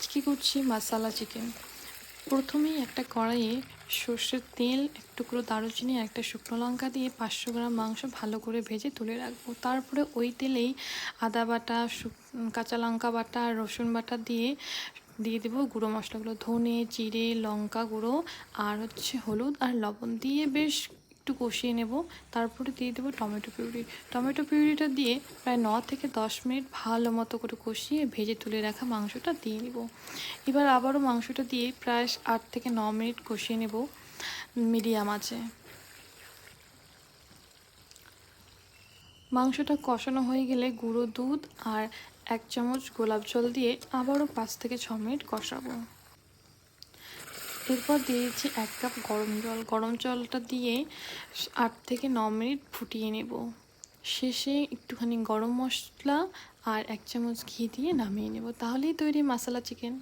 আজকে করছি মশালা চিকেন। প্রথমেই একটা কড়াইয়ে সর্ষের তেল, এক টুকরো দারুচিনি আর একটা শুকনো লঙ্কা দিয়ে 500 গ্রাম মাংস ভালো করে ভেজে তুলে রাখবো। তারপরে ওই তেলেই আদা বাটা, কাঁচা লঙ্কা বাটা আর রসুন বাটা দিয়ে দেবো গুঁড়ো মশলাগুলো, ধনে, জিরে, লঙ্কা গুঁড়ো আর হলুদ আর লবণ দিয়ে বেশ একটু কষিয়ে নেব। তারপরে দিয়ে দেবো টমেটো পিউরি। টমেটো পিউরিটা দিয়ে প্রায় 9 থেকে 10 মিনিট ভালো মতো করে কষিয়ে ভেজে তুলে রাখা মাংসটা দিয়ে নেব। এবার আবারও মাংসটা দিয়ে প্রায় 8 থেকে 9 মিনিট কষিয়ে নেব মিডিয়াম আঁচে। মাংসটা কষানো হয়ে গেলে গুঁড়ো দুধ আর 1 চামচ গোলাপ জল দিয়ে আবারও 5 থেকে 6 মিনিট কষাবো। এরপর দিয়েছি 1 কাপ গরম জল। গরম জলটা দিয়ে 8 থেকে 9 মিনিট ফুটিয়ে নেব। শেষে একটুখানি গরম মশলা আর 1 চামচ ঘি দিয়ে নামিয়ে নেব। তাহলেই তৈরি মশালা চিকেন।